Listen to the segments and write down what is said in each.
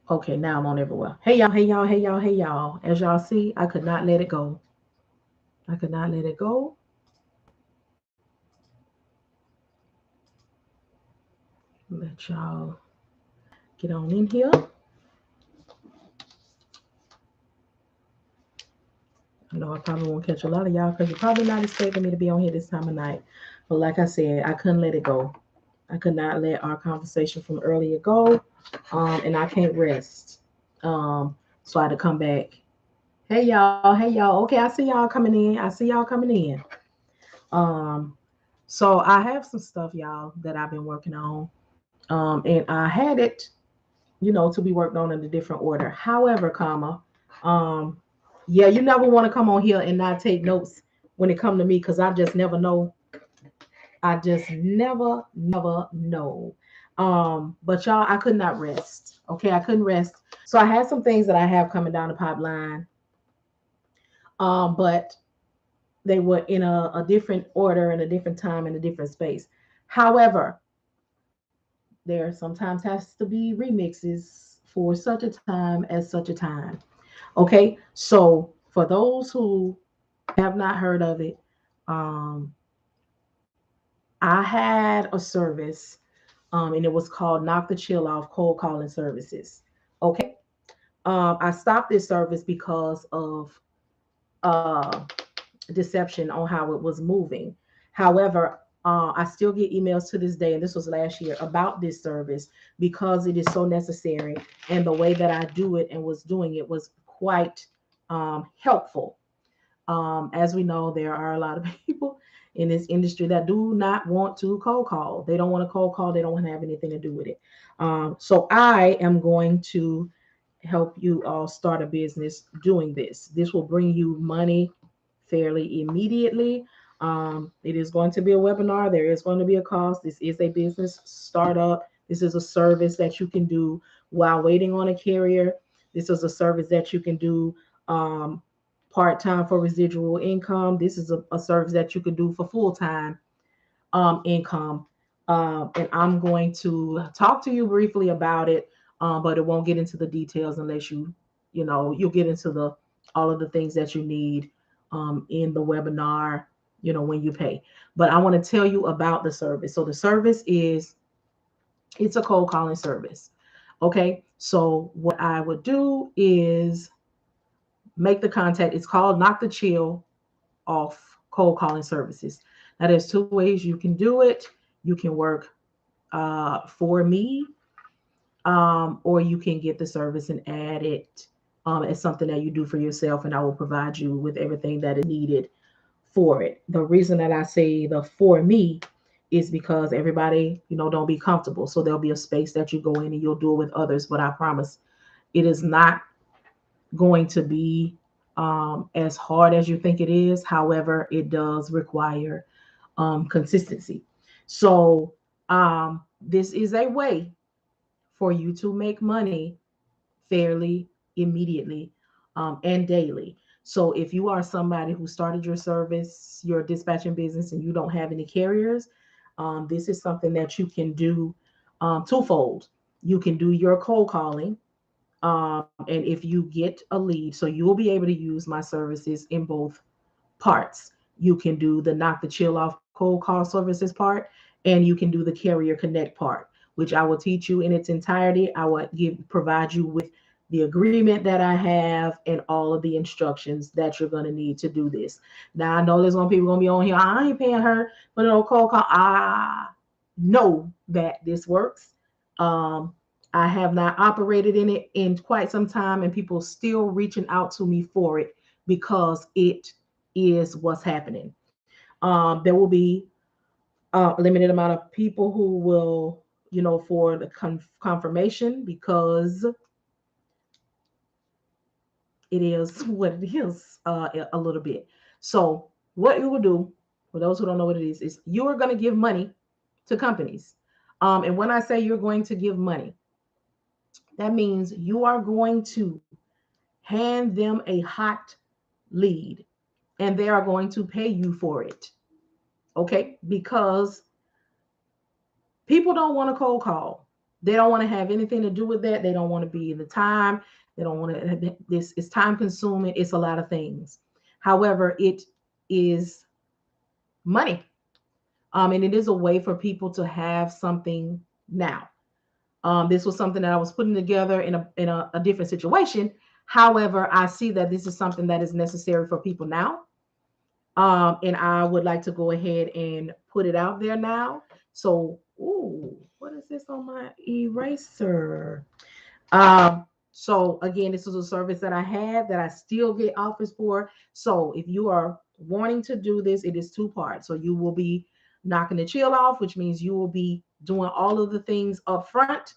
Okay, now I'm on everywhere. Hey y'all, hey y'all, hey y'all, hey y'all. As y'all see, I could not let it go. I could not let it go. Let y'all get on in here. I know I probably won't catch a lot of y'all because you're probably not expecting me to be on here this time of night. But like I said, I couldn't let it go. I could not let our conversation from earlier go. And I can't rest. So I had to come back. Hey y'all, hey y'all. Okay, I see y'all coming in. I see y'all coming in. Um, so I have some stuff, y'all, that I've been working on. And I had it, to be worked on in a different order. However, um, yeah, you never want to come on here and not take notes when it come to me because I just never know. I just never know. But y'all, I could not rest. Okay, I couldn't rest. So I had some things that I have coming down the pipeline. But they were in a different order and a different time and a different space. However, there sometimes has to be remixes for such a time as such a time. Okay, so for those who have not heard of it, um, I had a service, and it was called Knock the Chill Off Cold Calling Services. Okay, I stopped this service because of uh, deception on how it was moving. However, I still get emails to this day, and this was last year, about this service because it is so necessary. And the way that I do it and was doing it was quite helpful. As we know, there are a lot of people in this industry that do not want to cold call. They don't want to cold call. They don't want to have anything to do with it. So I am going to help you all start a business doing this. This will bring you money fairly immediately. It is going to be a webinar. There is going to be a cost. This is a business startup. This is a service that you can do while waiting on a carrier. This is a service that you can do part time for residual income. This is a service that you can do for full time income. And I'm going to talk to you briefly about it, but it won't get into the details unless you'll get into the all of the things that you need in the webinar, when you pay. But I want to tell you about the service. So the service it's a cold calling service. Okay. So what I would do is make the contact. It's called Knock the Chill Off Cold Calling Services. Now there's two ways you can do it. You can work for me, or you can get the service and add it as something that you do for yourself, and I will provide you with everything that is needed for it. The reason that I say the for me is because everybody, don't be comfortable. So there'll be a space that you go in and you'll do it with others. But I promise it is not going to be as hard as you think it is. However, it does require consistency. So this is a way for you to make money fairly immediately and daily. So if you are somebody who started your service, your dispatching business, and you don't have any carriers, this is something that you can do twofold. You can do your cold calling, and if you get a lead, so you will be able to use my services in both parts. You can do the knock the chill off cold call services part, and you can do the carrier connect part, which I will teach you in its entirety. I will provide you with the agreement that I have and all of the instructions that you're going to need to do this. Now I know there's going to people going to be on here. I ain't paying her for no cold call. I know that this works. Um, I have not operated in it in quite some time, and people still reaching out to me for it because it is what's happening. There will be a limited amount of people who will, for the confirmation because it is what it is a little bit. So, what you will do, for those who don't know what it is you are going to give money to companies. And when I say you're going to give money, that means you are going to hand them a hot lead and they are going to pay you for it. Okay? Because people don't want to cold call. They don't want to have anything to do with that. They don't want to be in the time. They don't want to. This is time consuming. It's a lot of things. However, it is money, and it is a way for people to have something now. This was something that I was putting together in a different situation. However, I see that this is something that is necessary for people now. And I would like to go ahead and put it out there now. So, ooh, what is this on my eraser? So again, this is a service that I had that I still get offers for. So if you are wanting to do this, it is two parts. So you will be knocking the chill off, which means you will be doing all of the things up front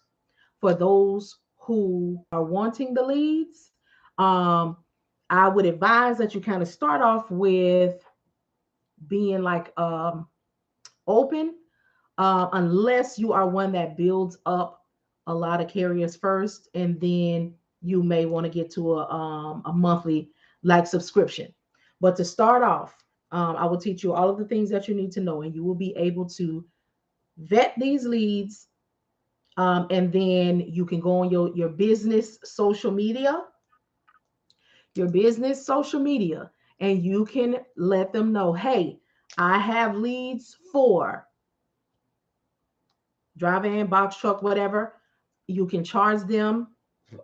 for those who are wanting the leads. Um, I would advise that you kind of start off with being like open, unless you are one that builds up a lot of carriers first, and then you may want to get to a monthly like subscription. But to start off, I will teach you all of the things that you need to know, and you will be able to vet these leads. And then you can go on your business social media, and you can let them know, hey, I have leads for drive in, box truck, whatever. You can charge them.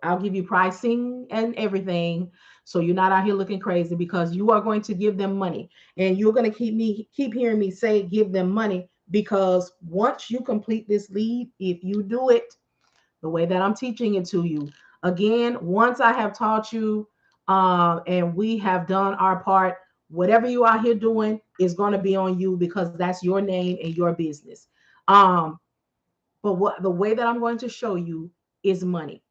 I'll give you pricing and everything. So you're not out here looking crazy, because you are going to give them money. And you're going to keep hearing me say give them money, because once you complete this lead, if you do it the way that I'm teaching it to you, again, once I have taught you, and we have done our part, whatever you are here doing is going to be on you, because that's your name and your business. Um, but what the way that I'm going to show you is money.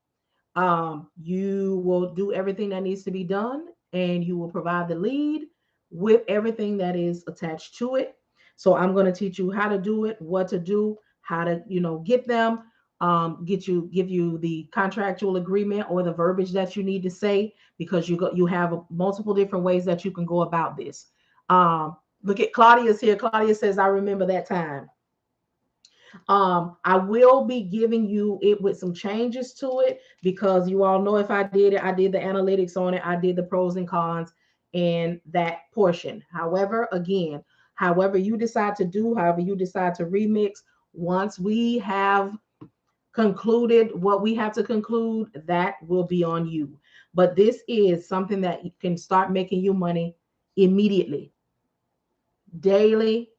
You will do everything that needs to be done, and you will provide the lead with everything that is attached to it. So I'm going to teach you how to do it, what to do, how to, get them, give you the contractual agreement or the verbiage that you need to say, because you have multiple different ways that you can go about this. Look at Claudia's here. Claudia says, I remember that time. I will be giving you it with some changes to it, because you all know if I did it, I did the analytics on it, I did the pros and cons and that portion. However, again, however you decide to do, however you decide to remix, once we have concluded what we have to conclude, that will be on you. But this is something that can start making you money immediately, daily,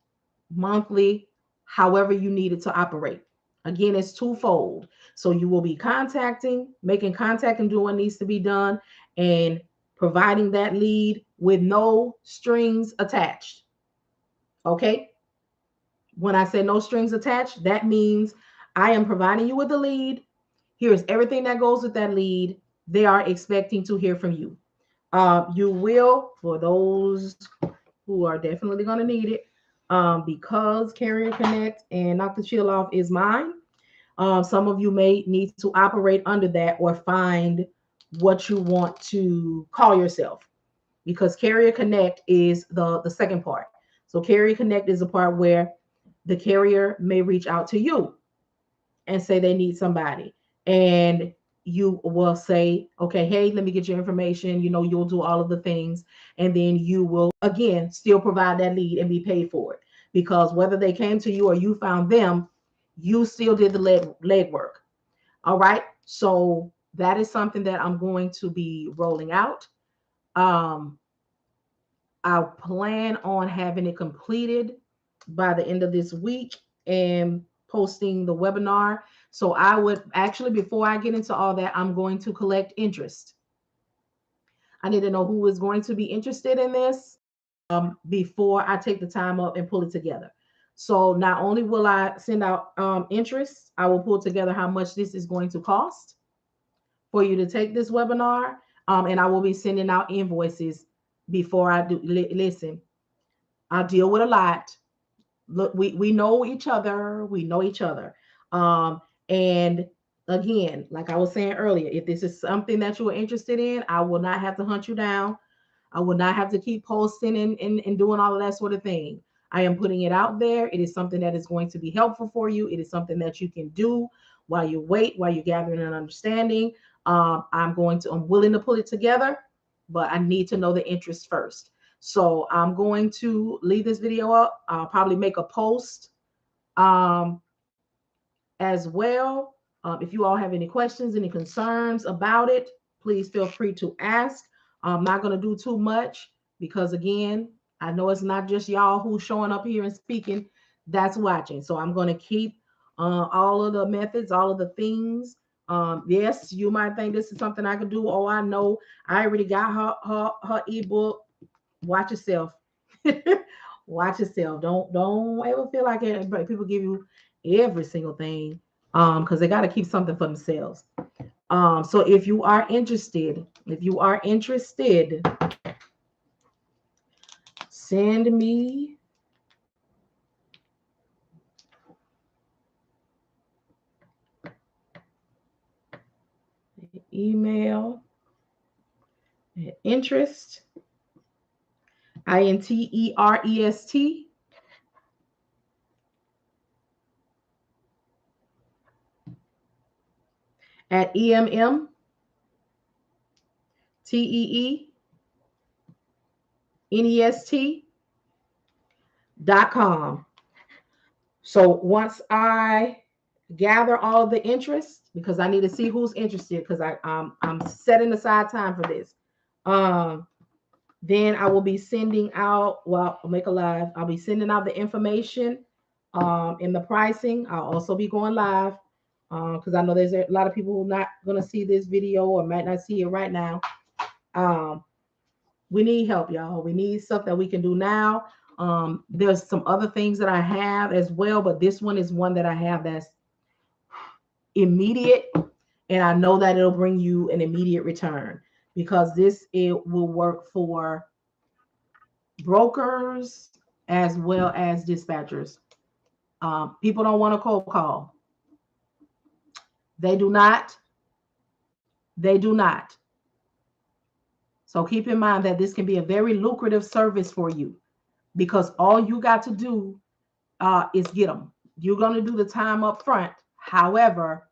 monthly, however you need it to operate. Again, it's twofold. So you will be making contact and doing what needs to be done, and providing that lead with no strings attached. Okay. When I say no strings attached, that means I am providing you with the lead. Here's everything that goes with that lead. They are expecting to hear from you. You will, for those who are definitely going to need it, because Carrier Connect and Knock the Chill Off is mine. Some of you may need to operate under that, or find what you want to call yourself, because Carrier Connect is the second part. So Carrier Connect is the part where the carrier may reach out to you and say they need somebody, and you will say, okay, hey, let me get your information. You'll do all of the things, and then you will again still provide that lead and be paid for it, because whether they came to you or you found them, you still did the leg work. All right, so that is something that I'm going to be rolling out. um I plan on having it completed by the end of this week, and posting the webinar. So I would actually, before I get into all that, I'm going to collect interest. I need to know who is going to be interested in this, before I take the time up and pull it together. So not only will I send out interest, I will pull together how much this is going to cost for you to take this webinar. And I will be sending out invoices before I do. Listen, I deal with a lot. Look, we know each other. We know each other. And again, like I was saying earlier, if this is something that you are interested in, I will not have to hunt you down. I will not have to keep posting and doing all of that sort of thing. I am putting it out there. It is something that is going to be helpful for you. It is something that you can do while you wait, while you're gathering an understanding, I'm willing to pull it together, but I need to know the interest first. So I'm going to leave this video up. I'll probably make a post as well. If you all have any questions, any concerns about it, please feel free to ask. I'm not going to do too much because, again, I know it's not just y'all who's showing up here and speaking that's watching. So I'm going to keep all of the methods, all of the things. Yes, you might think this is something I could do. Oh, I know. I already got her ebook. Watch yourself. Watch yourself. Don't ever feel like it. People give you every single thing because they got to keep something for themselves. So if you are interested, send me an email at interest, INTEREST at Emmteenestlogistics.com. So once I gather all the interest, because I need to see who's interested, because I'm setting aside time for this. Then I will be sending out, well, I'll make a live. I'll be sending out the information in the pricing. I'll also be going live because I know there's a lot of people who are not going to see this video or might not see it right now. We need help, y'all. We need stuff that we can do now. There's some other things that I have as well, but this one is one that I have that's immediate, and I know that it'll bring you an immediate return because it will work for brokers as well as dispatchers. People don't want to cold call. They do not. So keep in mind that this can be a very lucrative service for you because all you got to do is get them. You're going to do the time up front. However,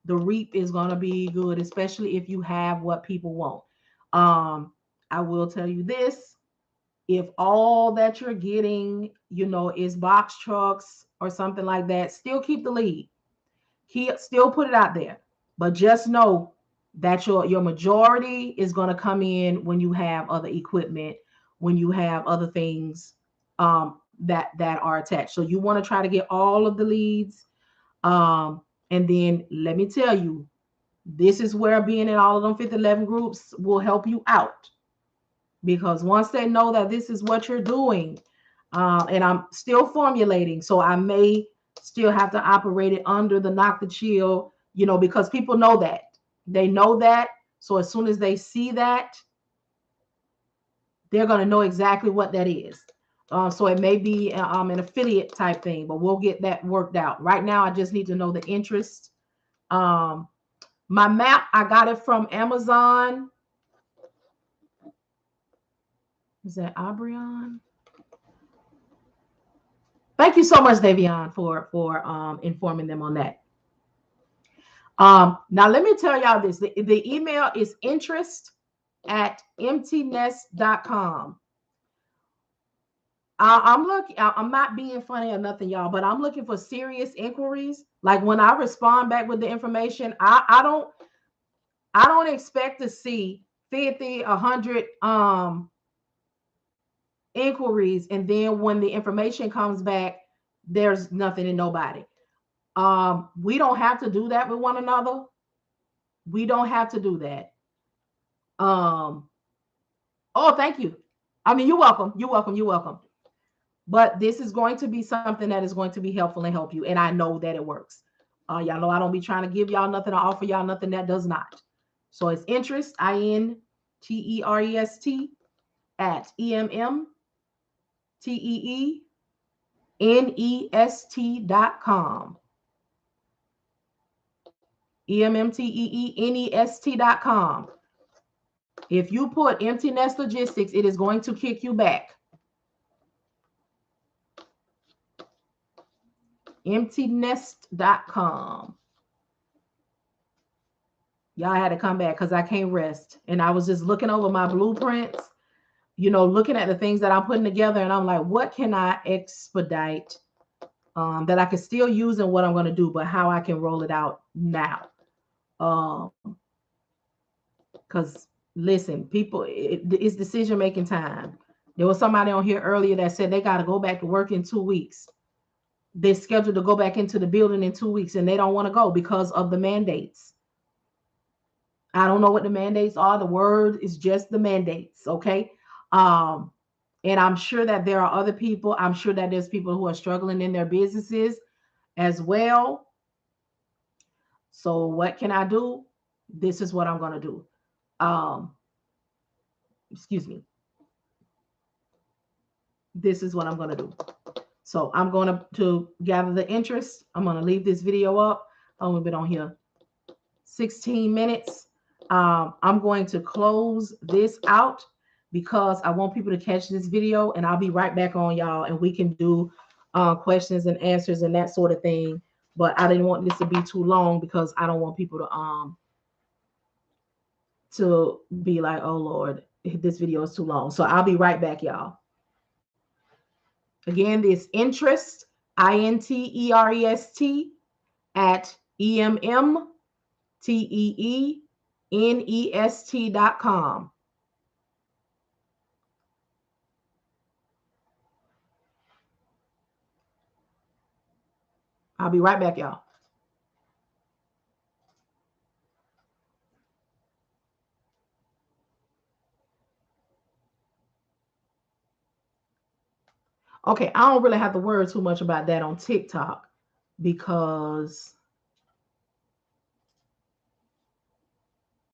the reap is going to be good, especially if you have what people want. I will tell you this. If all that you're getting, is box trucks or something like that, still keep the lead. Still put it out there. But just know that your majority is going to come in when you have other equipment, when you have other things that are attached. So you want to try to get all of the leads. And then let me tell you, this is where being in all of them 511 groups will help you out. Because once they know that this is what you're doing, and I'm still formulating, so I may still have to operate it under the knock the chill, because people know that. They know that. So as soon as they see that, they're going to know exactly what that is. So it may be an affiliate type thing, but we'll get that worked out. Right now, I just need to know the interest. My map, I got it from Amazon. Is that Abrion? Thank you so much, Davion, for informing them on that. Now let me tell y'all this. The email is interest@emmteenest.com. I'm not being funny or nothing, y'all, but I'm looking for serious inquiries. Like when I respond back with the information, I don't expect to see 50, 100 inquiries, and then when the information comes back, there's nothing and nobody. We don't have to do that with one another. We don't have to do that. Oh, thank you. I mean, you're welcome. You're welcome. But this is going to be something that is going to be helpful and help you. And I know that it works. Y'all know I don't be trying to give y'all nothing or offer y'all nothing that does not. So it's interest, INTEREST at EMMTEENEST.com. EMMTEENEST.com. If you put Empty Nest Logistics, it is going to kick you back. Emmteenest.com. Y'all had to come back because I can't rest. And I was just looking over my blueprints, looking at the things that I'm putting together. And I'm like, what can I expedite that I can still use in what I'm going to do, but how I can roll it out now. Because listen, people, it's decision making time. There was somebody on here earlier that said they got to go back to work in 2 weeks. They're scheduled to go back into the building in 2 weeks and they don't want to go because of the mandates. I don't know what the mandates are. The word is just the mandates. Okay. Um, and I'm sure that there are other people. I'm sure that there's people who are struggling in their businesses as well. So what can I do? This is what I'm going to do. Um, excuse me. This is what I'm going to do. So I'm going to gather the interest. I'm going to leave this video up. We've been on here 16 minutes. I'm going to close this out because I want people to catch this video, and I'll be right back on, y'all, and we can do questions and answers and that sort of thing. But I didn't want this to be too long because I don't want people to be like, oh Lord, this video is too long. So I'll be right back, y'all. Again, this interest, INTEREST at EMMTEENEST.com. I'll be right back, y'all. Okay, I don't really have to worry too much about that on TikTok because